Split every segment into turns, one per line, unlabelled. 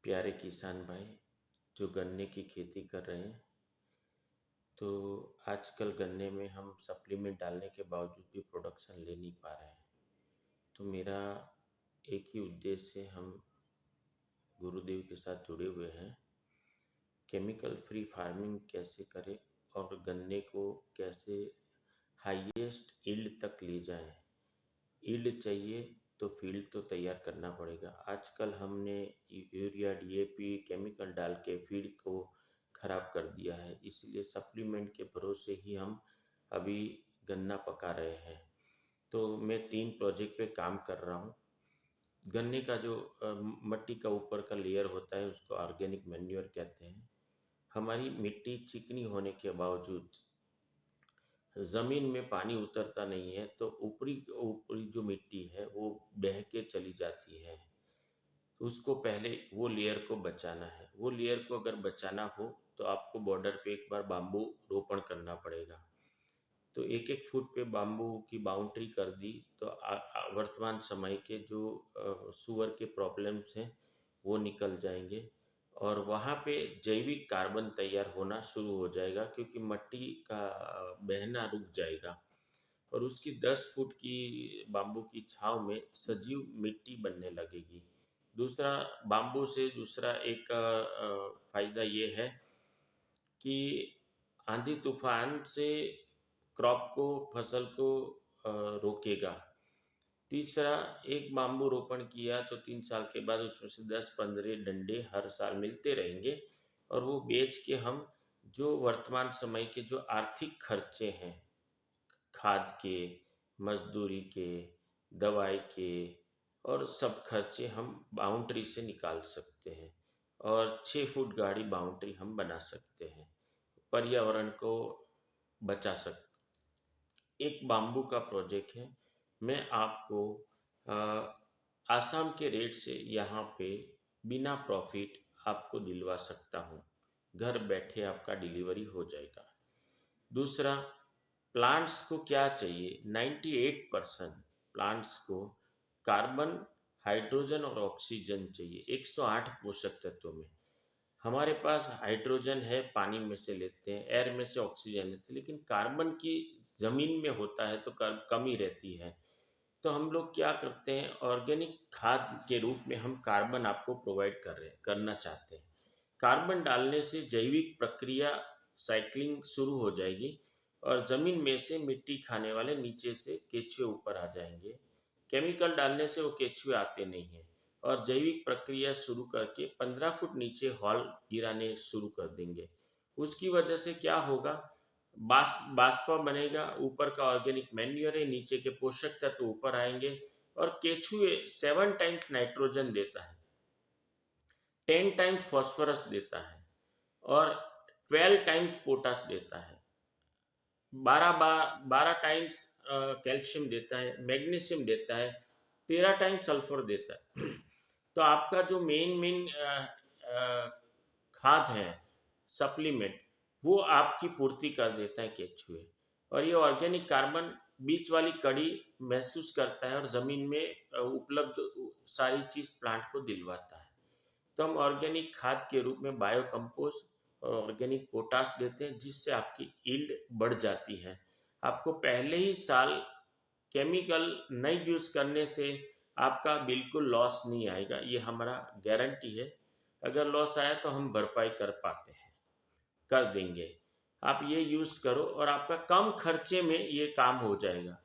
प्यारे किसान भाई जो गन्ने की खेती कर रहे हैं, तो आजकल गन्ने में हम सप्लीमेंट डालने के बावजूद भी प्रोडक्शन ले नहीं पा रहे हैं। तो मेरा एक ही उद्देश्य है, हम गुरुदेव के साथ जुड़े हुए हैं। केमिकल फ्री फार्मिंग कैसे करें और गन्ने को कैसे हाईएस्ट यील्ड तक ले जाएं। यील्ड चाहिए तो फील्ड तो तैयार करना पड़ेगा। आजकल हमने यूरिया डीएपी केमिकल डाल के फील्ड को खराब कर दिया है, इसलिए सप्लीमेंट के भरोसे ही हम अभी गन्ना पका रहे हैं। तो मैं 3 प्रोजेक्ट पे काम कर रहा हूँ। गन्ने का जो मिट्टी का ऊपर का लेयर होता है उसको ऑर्गेनिक मैन्योर कहते हैं। हमारी मिट्टी चिकनी होने के बावजूद ज़मीन में पानी उतरता नहीं है, तो ऊपरी ऊपरी जो मिट्टी है वो बह के चली जाती है। तो उसको पहले वो लेयर को बचाना है। वो लेयर को अगर बचाना हो तो आपको बॉर्डर पे एक बार बाम्बू रोपण करना पड़ेगा। तो 1-1 फुट पे बाम्बू की बाउंड्री कर दी तो वर्तमान समय के जो सुअर के प्रॉब्लम्स हैं वो निकल जाएंगे और वहाँ पे जैविक कार्बन तैयार होना शुरू हो जाएगा, क्योंकि मिट्टी का बहना रुक जाएगा और उसकी 10 फुट की बाम्बू की छांव में सजीव मिट्टी बनने लगेगी। दूसरा, बाम्बू से दूसरा एक फायदा ये है कि आंधी तूफान से क्रॉप को फसल को रोकेगा। तीसरा, एक बाम्बू रोपण किया तो 3 साल के बाद उसमें से 10-15 डंडे हर साल मिलते रहेंगे और वो बेच के हम जो वर्तमान समय के जो आर्थिक खर्चे हैं, खाद के, मजदूरी के, दवाई के और सब खर्चे हम बाउंड्री से निकाल सकते हैं और 6 फुट गाढ़ी बाउंड्री हम बना सकते हैं। पर्यावरण को बचा सकते। एक बाम्बू का प्रोजेक्ट है। मैं आपको अ, आसाम के रेट से यहाँ पे बिना प्रॉफिट आपको दिलवा सकता हूँ। घर बैठे आपका डिलीवरी हो जाएगा। दूसरा, प्लांट्स को क्या चाहिए? 98% प्लांट्स को कार्बन, हाइड्रोजन और ऑक्सीजन चाहिए 108 पोषक तत्वों में। हमारे पास हाइड्रोजन है, पानी में से लेते हैं, एयर में से ऑक्सीजन लेते हैं, लेकिन कार्बन की ज़मीन में होता है तो कमी रहती है। तो हम लोग क्या करते हैं, ऑर्गेनिक खाद के रूप में हम कार्बन आपको प्रोवाइड करना चाहते हैं। कार्बन डालने से जैविक प्रक्रिया साइक्लिंग शुरू हो जाएगी और ज़मीन में से मिट्टी खाने वाले नीचे से केंचुए ऊपर आ जाएंगे। केमिकल डालने से वो केंचुए आते नहीं हैं और जैविक प्रक्रिया शुरू करके 15 फुट नीचे हॉल गिराने शुरू कर देंगे। उसकी वजह से क्या होगा, बाष्प बनेगा, ऊपर का ऑर्गेनिक मैन्योर है, नीचे के पोषक तत्व ऊपर आएंगे और केचुए 7 टाइम्स नाइट्रोजन देता है, 10 टाइम्स फॉस्फोरस देता है और 12 टाइम्स पोटास देता है, 12 टाइम्स कैल्शियम देता है, मैग्नीशियम देता है, 13 टाइम्स सल्फर देता है। तो आपका जो मेन मेन खाद है, सप्लीमेंट, वो आपकी पूर्ति कर देता है केचुए। और ये ऑर्गेनिक कार्बन बीच वाली कड़ी महसूस करता है और ज़मीन में उपलब्ध सारी चीज़ प्लांट को दिलवाता है। तो हम ऑर्गेनिक खाद के रूप में बायो कंपोस्ट और ऑर्गेनिक पोटाश देते हैं, जिससे आपकी यील्ड बढ़ जाती है। आपको पहले ही साल केमिकल नहीं यूज़ करने से आपका बिल्कुल लॉस नहीं आएगा, ये हमारा गारंटी है। अगर लॉस आया तो हम भरपाई कर पाते हैं, कर देंगे। आप ये यूज़ करो और आपका कम खर्चे में ये काम हो जाएगा।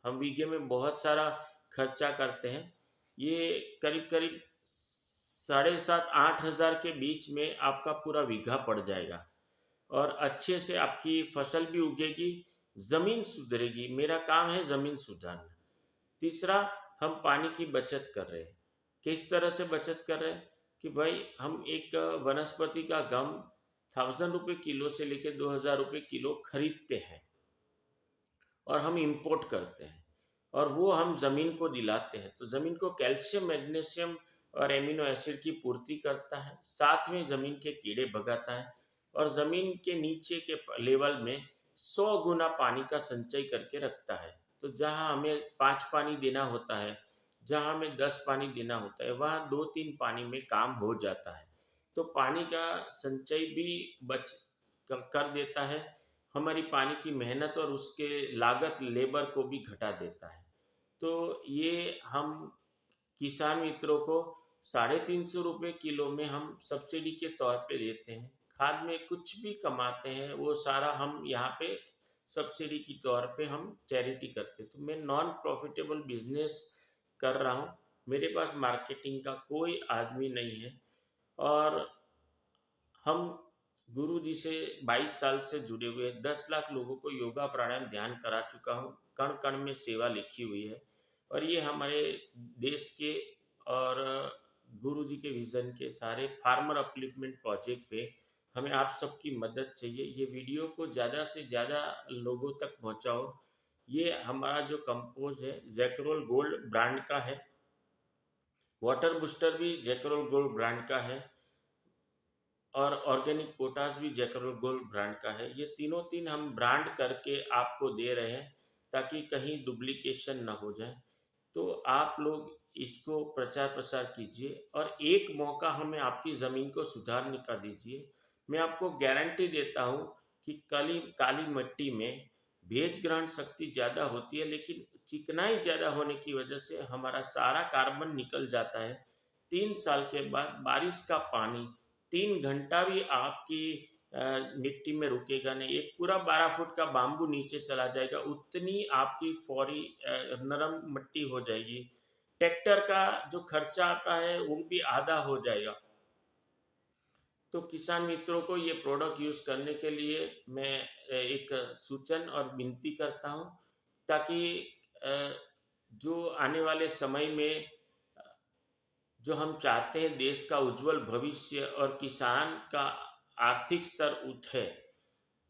हम बीघे में बहुत सारा खर्चा करते हैं, ये करीब करीब 7,500-8,000 के बीच में आपका पूरा बीघा पड़ जाएगा और अच्छे से आपकी फसल भी उगेगी, ज़मीन सुधरेगी। मेरा काम है ज़मीन सुधारना। तीसरा, हम पानी की बचत कर रहे हैं। किस तरह से बचत कर रहे हैं कि भाई हम एक वनस्पति का गम 1,000 रुपये किलो से लेकर 2,000 रुपये किलो खरीदते हैं और हम इंपोर्ट करते हैं और वो हम ज़मीन को दिलाते हैं। तो ज़मीन को कैल्शियम, मैग्नीशियम और एमिनो एसिड की पूर्ति करता है, साथ में ज़मीन के कीड़े भगाता है और ज़मीन के नीचे के लेवल में 100 गुना पानी का संचय करके रखता है। तो जहाँ हमें 5 पानी देना होता है, जहाँ हमें 10 पानी देना होता है वहाँ 2-3 पानी में काम हो जाता है। तो पानी का संचय भी बच कर देता है, हमारी पानी की मेहनत और उसके लागत लेबर को भी घटा देता है। तो ये हम किसान मित्रों को 350 रुपये किलो में हम सब्सिडी के तौर पे देते हैं। खाद में कुछ भी कमाते हैं वो सारा हम यहाँ पे सब्सिडी के तौर पे हम चैरिटी करते हैं। तो मैं नॉन प्रॉफिटेबल बिजनेस कर रहा हूँ, मेरे पास मार्केटिंग का कोई आदमी नहीं है। और हम गुरु जी से 22 साल से जुड़े हुए 10 लाख लोगों को योगा प्राणायाम ध्यान करा चुका हूँ। कण कण में सेवा लिखी हुई है। और ये हमारे देश के और गुरु जी के विजन के सारे फार्मर अपलिफ्टमेंट प्रोजेक्ट पे हमें आप सबकी मदद चाहिए। ये वीडियो को ज़्यादा से ज़्यादा लोगों तक पहुँचाओ। ये हमारा जो कंपोज है जैकरोल गोल्ड ब्रांड का है, वाटर बूस्टर भी जैकरोल गोल्ड ब्रांड का है और ऑर्गेनिक पोटास भी जैकरोल गोल्ड ब्रांड का है। ये तीनों तीन हम ब्रांड करके आपको दे रहे हैं ताकि कहीं डुप्लीकेशन ना हो जाए। तो आप लोग इसको प्रचार प्रसार कीजिए और एक मौका हमें आपकी ज़मीन को सुधारने का दीजिए। मैं आपको गारंटी देता हूँ कि काली काली मिट्टी में भेज ग्रहण शक्ति ज़्यादा होती है, लेकिन चिकनाई ज़्यादा होने की वजह से हमारा सारा कार्बन निकल जाता है। 3 साल के बाद बारिश का पानी 3 घंटा भी आपकी मिट्टी में रुकेगा नहीं। एक पूरा 12 फुट का बाम्बू नीचे चला जाएगा, उतनी आपकी फौरी नरम मिट्टी हो जाएगी। ट्रैक्टर का जो खर्चा आता है वो भी आधा हो जाएगा। तो किसान मित्रों को ये प्रोडक्ट यूज करने के लिए मैं एक सूचन और विनती करता हूँ, ताकि जो आने वाले समय में जो हम चाहते हैं देश का उज्जवल भविष्य और किसान का आर्थिक स्तर उठे,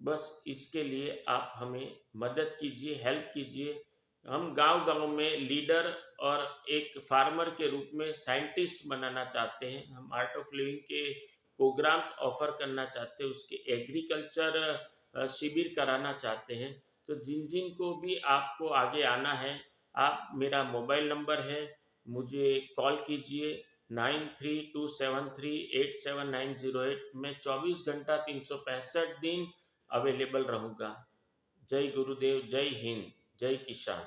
बस इसके लिए आप हमें मदद कीजिए, हेल्प कीजिए। हम गांव-गांव में लीडर और एक फार्मर के रूप में साइंटिस्ट बनाना चाहते हैं। हम आर्ट ऑफ लिविंग के प्रोग्राम्स ऑफर करना चाहते हैं, उसके एग्रीकल्चर शिविर कराना चाहते हैं। तो जिन जिन को भी आपको आगे आना है, आप मेरा मोबाइल नंबर है, मुझे कॉल कीजिए 9327387908। मैं 24 घंटा 365 दिन अवेलेबल रहूँगा। जय गुरुदेव, जय हिंद, जय किसान।